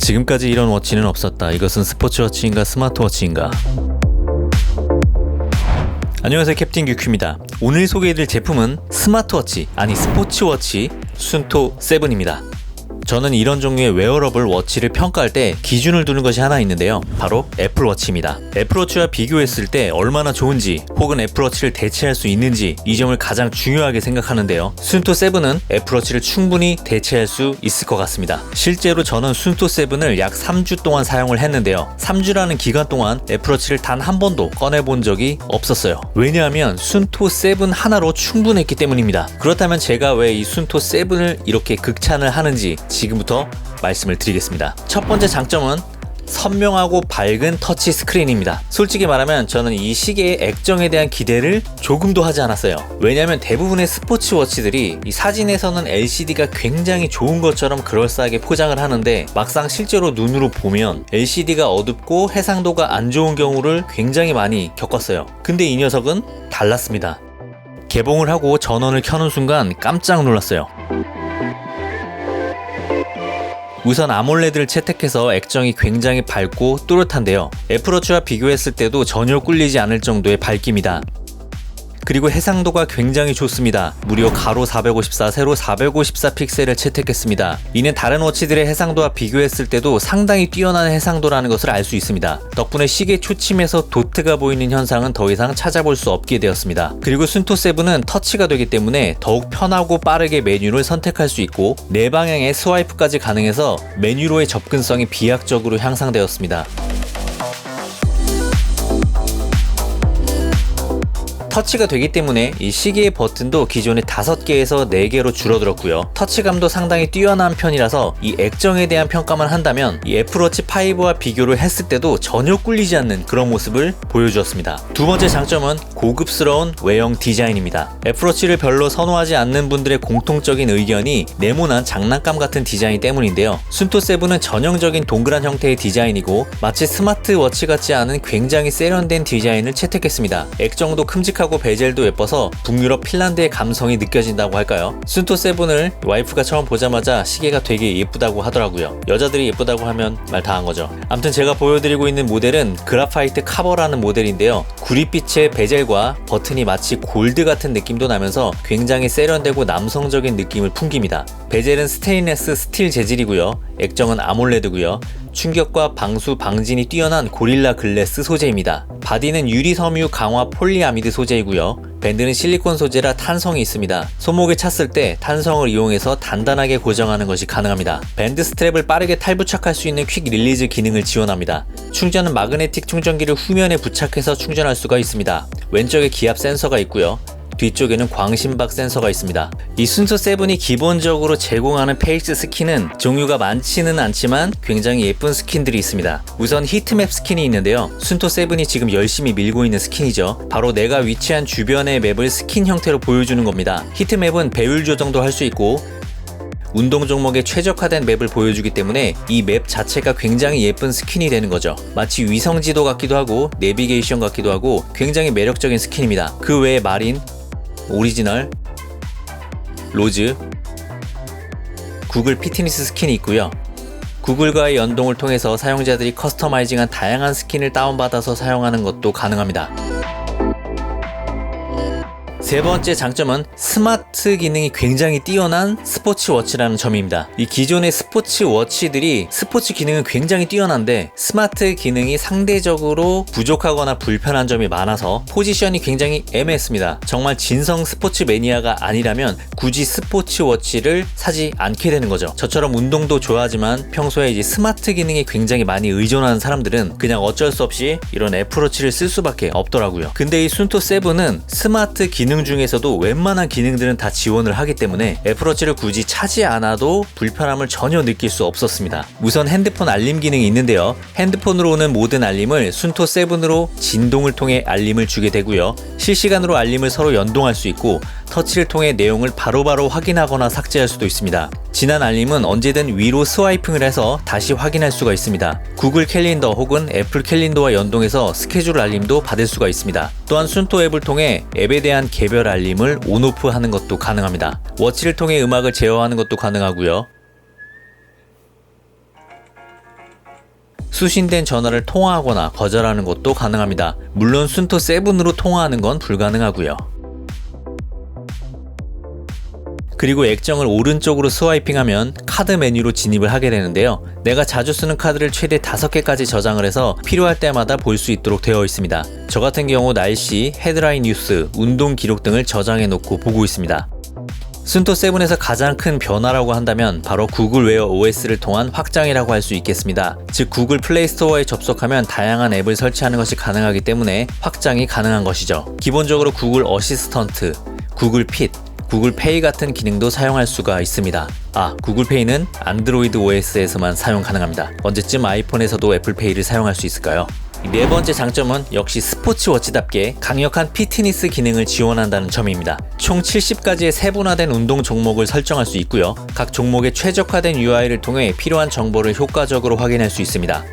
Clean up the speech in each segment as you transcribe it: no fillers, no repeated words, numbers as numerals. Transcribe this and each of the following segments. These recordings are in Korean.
지금까지 이런 워치는 없었다. 이것은 스포츠워치인가 스마트워치인가? 안녕하세요, 캡틴 규큐입니다. 오늘 소개해드릴 제품은 스마트워치, 아니 스포츠워치 순토 7입니다. 저는 이런 종류의 웨어러블 워치를 평가할 때 기준을 두는 것이 하나 있는데요. 바로 애플워치입니다. 애플워치와 비교했을 때 얼마나 좋은지 혹은 애플워치를 대체할 수 있는지 이 점을 가장 중요하게 생각하는데요. 순토 7은 애플워치를 충분히 대체할 수 있을 것 같습니다. 실제로 저는 순토 7을 약 3주 동안 사용을 했는데요. 3주라는 기간 동안 애플워치를 단 한 번도 꺼내본 적이 없었어요. 왜냐하면 순토 7 하나로 충분했기 때문입니다. 그렇다면 제가 왜 이 순토 7을 이렇게 극찬을 하는지 지금부터 말씀을 드리겠습니다. 첫 번째 장점은 선명하고 밝은 터치 스크린입니다. 솔직히 말하면 저는 이 시계의 액정에 대한 기대를 조금도 하지 않았어요. 왜냐하면 대부분의 스포츠워치들이 이 사진에서는 LCD가 굉장히 좋은 것처럼 그럴싸하게 포장을 하는데 막상 실제로 눈으로 보면 LCD가 어둡고 해상도가 안 좋은 경우를 굉장히 많이 겪었어요. 근데 이 녀석은 달랐습니다. 개봉을 하고 전원을 켜는 순간 깜짝 놀랐어요. 우선 아몰레드를 채택해서 액정이 굉장히 밝고 또렷한데요. 애플워치와 비교했을 때도 전혀 꿀리지 않을 정도의 밝기입니다. 그리고 해상도가 굉장히 좋습니다. 무려 가로 454, 세로 454 픽셀을 채택했습니다. 이는 다른 워치들의 해상도와 비교했을 때도 상당히 뛰어난 해상도라는 것을 알 수 있습니다. 덕분에 시계 초침에서 도트가 보이는 현상은 더 이상 찾아볼 수 없게 되었습니다. 그리고 순토 7은 터치가 되기 때문에 더욱 편하고 빠르게 메뉴를 선택할 수 있고 네 방향의 스와이프까지 가능해서 메뉴로의 접근성이 비약적으로 향상되었습니다. 터치가 되기 때문에 이 시계의 버튼도 기존의 5개에서 4개로 줄어들었고요. 터치감도 상당히 뛰어난 편이라서 이 액정에 대한 평가만 한다면 이 애플워치 5와 비교를 했을 때도 전혀 꿀리지 않는 그런 모습을 보여주었습니다. 두 번째 장점은 고급스러운 외형 디자인입니다. 애플워치를 별로 선호하지 않는 분들의 공통적인 의견이 네모난 장난감 같은 디자인 때문인데요. 순토 7은 전형적인 동그란 형태의 디자인이고 마치 스마트워치 같지 않은 굉장히 세련된 디자인을 채택했습니다. 액정도 큼직하고 베젤도 예뻐서 북유럽 핀란드의 감성이 느껴진다고 할까요? 순토 7을 와이프가 처음 보자마자 시계가 되게 예쁘다고 하더라고요. 여자들이 예쁘다고 하면 말 다 한 거죠. 아무튼 제가 보여드리고 있는 모델은 그라파이트 카버라는 모델인데요. 구릿빛의 베젤과 버튼이 마치 골드 같은 느낌도 나면서 굉장히 세련되고 남성적인 느낌을 풍깁니다. 베젤은 스테인레스 스틸 재질이고요. 액정은 아몰레드고요. 충격과 방수, 방진이 뛰어난 고릴라 글래스 소재입니다. 바디는 유리 섬유 강화 폴리아미드 소재이고요. 밴드는 실리콘 소재라 탄성이 있습니다. 손목에 찼을 때 탄성을 이용해서 단단하게 고정하는 것이 가능합니다. 밴드 스트랩을 빠르게 탈부착할 수 있는 퀵 릴리즈 기능을 지원합니다. 충전은 마그네틱 충전기를 후면에 부착해서 충전할 수가 있습니다. 왼쪽에 기압 센서가 있고요. 뒤쪽에는 광심박 센서가 있습니다. 이 순토 7이 기본적으로 제공하는 페이스 스킨은 종류가 많지는 않지만 굉장히 예쁜 스킨들이 있습니다. 우선 히트맵 스킨이 있는데요. 순토 7이 지금 열심히 밀고 있는 스킨이죠. 바로 내가 위치한 주변의 맵을 스킨 형태로 보여주는 겁니다. 히트맵은 배율 조정도 할 수 있고 운동 종목에 최적화된 맵을 보여주기 때문에 이 맵 자체가 굉장히 예쁜 스킨이 되는 거죠. 마치 위성지도 같기도 하고 내비게이션 같기도 하고 굉장히 매력적인 스킨입니다. 그 외에 마린, 오리지널, 로즈, 구글 피트니스 스킨이 있고요. 구글과의 연동을 통해서 사용자들이 커스터마이징한 다양한 스킨을 다운받아서 사용하는 것도 가능합니다. 세 번째 장점은 스마트 기능이 굉장히 뛰어난 스포츠워치라는 점입니다. 이 기존의 스포츠워치들이 스포츠 기능은 굉장히 뛰어난데 스마트 기능이 상대적으로 부족하거나 불편한 점이 많아서 포지션이 굉장히 애매했습니다. 정말 진성 스포츠 매니아가 아니라면 굳이 스포츠워치를 사지 않게 되는 거죠. 저처럼 운동도 좋아하지만 평소에 이제 스마트 기능에 굉장히 많이 의존하는 사람들은 그냥 어쩔 수 없이 이런 애플워치를 쓸 수밖에 없더라고요. 근데 이 순토 7은 스마트 기능 중에서도 웬만한 기능들은 다 지원을 하기 때문에 애플워치를 굳이 차지 않아도 불편함을 전혀 느낄 수 없었습니다. 우선 핸드폰 알림 기능이 있는데요. 핸드폰으로 오는 모든 알림을 순토 7으로 진동을 통해 알림을 주게 되고요. 실시간으로 알림을 서로 연동할 수 있고 터치를 통해 내용을 바로바로 확인하거나 삭제할 수도 있습니다. 지난 알림은 언제든 위로 스와이핑을 해서 다시 확인할 수가 있습니다. 구글 캘린더 혹은 애플 캘린더와 연동해서 스케줄 알림도 받을 수가 있습니다. 또한 순토 앱을 통해 앱에 대한 개별 알림을 온오프 하는 것도 가능합니다. 워치를 통해 음악을 제어하는 것도 가능하고요. 수신된 전화를 통화하거나 거절하는 것도 가능합니다. 물론 순토 7으로 통화하는 건 불가능하고요. 그리고 액정을 오른쪽으로 스와이핑하면 카드 메뉴로 진입을 하게 되는데요. 내가 자주 쓰는 카드를 최대 5개까지 저장을 해서 필요할 때마다 볼 수 있도록 되어 있습니다. 저 같은 경우 날씨, 헤드라인 뉴스, 운동 기록 등을 저장해 놓고 보고 있습니다. 순토 7에서 가장 큰 변화라고 한다면 바로 구글 웨어 OS를 통한 확장이라고 할 수 있겠습니다. 즉 구글 플레이 스토어에 접속하면 다양한 앱을 설치하는 것이 가능하기 때문에 확장이 가능한 것이죠. 기본적으로 구글 어시스턴트, 구글 핏, 구글 페이 같은 기능도 사용할 수가 있습니다. 구글 페이는 안드로이드 OS에서만 사용 가능합니다. 언제쯤 아이폰에서도 애플페이를 사용할 수 있을까요? 네 번째 장점은 역시 스포츠워치답게 강력한 피트니스 기능을 지원한다는 점입니다. 총 70가지의 세분화된 운동 종목을 설정할 수 있고요. 각 종목의 최적화된 UI를 통해 필요한 정보를 효과적으로 확인할 수 있습니다.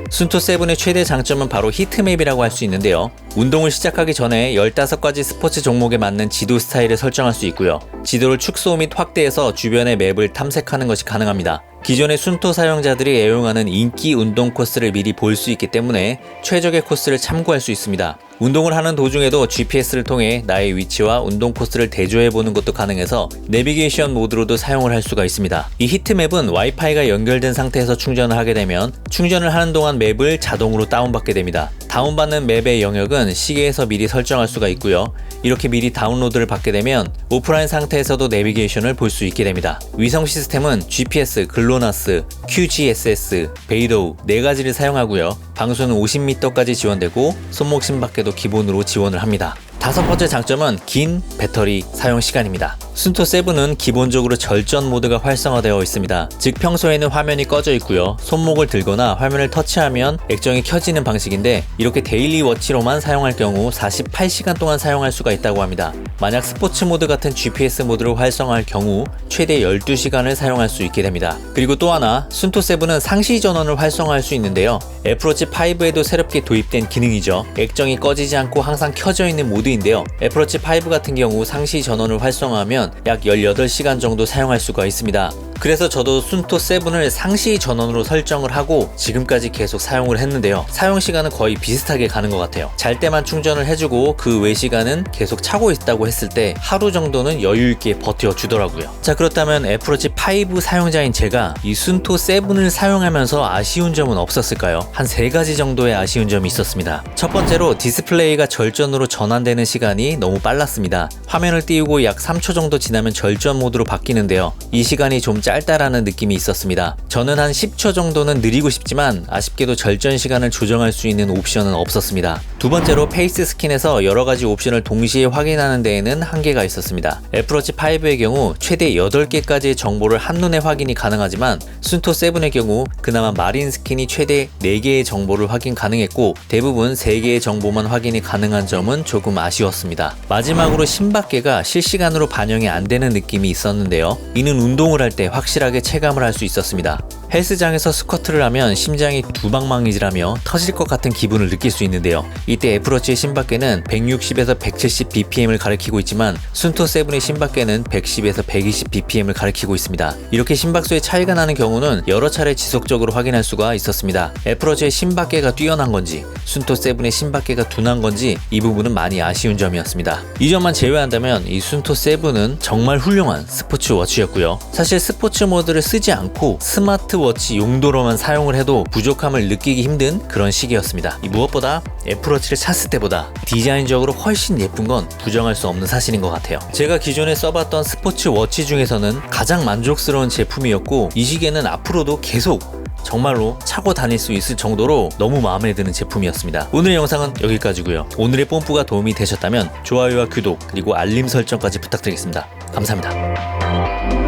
순토 7의 최대 장점은 바로 히트맵이라고 할 수 있는데요. 운동을 시작하기 전에 15가지 스포츠 종목에 맞는 지도 스타일을 설정할 수 있고요. 지도를 축소 및 확대해서 주변의 맵을 탐색하는 것이 가능합니다. 기존의 순토 사용자들이 애용하는 인기 운동 코스를 미리 볼 수 있기 때문에 최적의 코스를 참고할 수 있습니다. 운동을 하는 도중에도 GPS를 통해 나의 위치와 운동 코스를 대조해보는 것도 가능해서 내비게이션 모드로도 사용을 할 수가 있습니다. 이 히트맵은 와이파이가 연결된 상태에서 충전을 하게 되면 충전을 하는 동안 맵을 자동으로 다운받게 됩니다. 다운받는 맵의 영역은 시계에서 미리 설정할 수가 있고요. 이렇게 미리 다운로드를 받게 되면 오프라인 상태에서도 내비게이션을 볼 수 있게 됩니다. 위성 시스템은 GPS, 글로나스, QGSS, 베이도우 4가지를 사용하고요. 방수는 50m까지 지원되고 손목 심박계도 기본으로 지원을 합니다. 5번째 장점은 긴 배터리 사용 시간입니다. 순토 7은 기본적으로 절전 모드가 활성화되어 있습니다. 즉 평소에는 화면이 꺼져 있고요. 손목을 들거나 화면을 터치하면 액정이 켜지는 방식인데 이렇게 데일리 워치로만 사용할 경우 48시간 동안 사용할 수가 있다고 합니다. 만약 스포츠 모드 같은 GPS 모드를 활성화할 경우 최대 12시간을 사용할 수 있게 됩니다. 그리고 또 하나 순토 7은 상시 전원을 활성화할 수 있는데요. 애플워치 5에도 새롭게 도입된 기능이죠. 액정이 꺼지지 않고 항상 켜져 있는 모드인데요. 애플워치 5 같은 경우 상시 전원을 활성화하면 약 18시간 정도 사용할 수가 있습니다. 그래서 저도 순토 7을 상시 전원으로 설정을 하고 지금까지 계속 사용을 했는데요. 사용 시간은 거의 비슷하게 가는 것 같아요. 잘 때만 충전을 해주고 그 외 시간은 계속 차고 있다고 했을 때 하루 정도는 여유있게 버텨주더라고요. 자, 그렇다면 애플워치 5 사용자인 제가 이 순토 7을 사용하면서 아쉬운 점은 없었을까요? 한 3가지 정도의 아쉬운 점이 있었습니다. 첫 번째로 디스플레이가 절전으로 전환되는 시간이 너무 빨랐습니다. 화면을 띄우고 약 3초 정도 지나면 절전 모드로 바뀌는데요. 이 시간이 좀 짧다라는 느낌이 있었습니다. 저는 한 10초 정도는 느리고 싶지만 아쉽게도 절전 시간을 조정할 수 있는 옵션은 없었습니다. 두 번째로 페이스 스킨에서 여러가지 옵션을 동시에 확인하는 데에는 한계가 있었습니다. 애플워치 5의 경우 최대 8개까지의 정보를 한눈에 확인이 가능하지만 순토 7의 경우 그나마 마린 스킨이 최대 4개의 정보를 확인 가능했고 대부분 3개의 정보만 확인이 가능한 점은 조금 아쉬웠습니다. 마지막으로 심박계가 실시간으로 반영이 안 되는 느낌이 있었는데요. 이는 운동을 할 때 확실하게 체감을 할 수 있었습니다. 헬스장에서 스쿼트를 하면 심장이 두방망이질하며 터질 것 같은 기분을 느낄 수 있는데요. 이때 애플워치의 심박계는 160에서 170 bpm을 가리키고 있지만 순토 7의 심박계는 110에서 120 bpm을 가리키고 있습니다. 이렇게 심박수의 차이가 나는 경우는 여러 차례 지속적으로 확인할 수가 있었습니다. 애플워치의 심박계가 뛰어난 건지 순토 7의 심박계가 둔한 건지 이 부분은 많이 아쉬운 점이었습니다. 이 점만 제외한다면 이 순토 7은 정말 훌륭한 스포츠 워치였고요. 사실 스포츠 모드를 쓰지 않고 스마트워치 용도로만 사용을 해도 부족함을 느끼기 힘든 그런 시기였습니다. 무엇보다 애플워치를 샀을 때보다 디자인적으로 훨씬 예쁜 건 부정할 수 없는 사실인 것 같아요. 제가 기존에 써봤던 스포츠 워치 중에서는 가장 만족스러운 제품이었고 이 시계는 앞으로도 계속 정말로 차고 다닐 수 있을 정도로 너무 마음에 드는 제품이었습니다. 오늘의 영상은 여기까지고요. 오늘의 뽐뿌가 도움이 되셨다면 좋아요와 구독 그리고 알림 설정까지 부탁드리겠습니다. 감사합니다.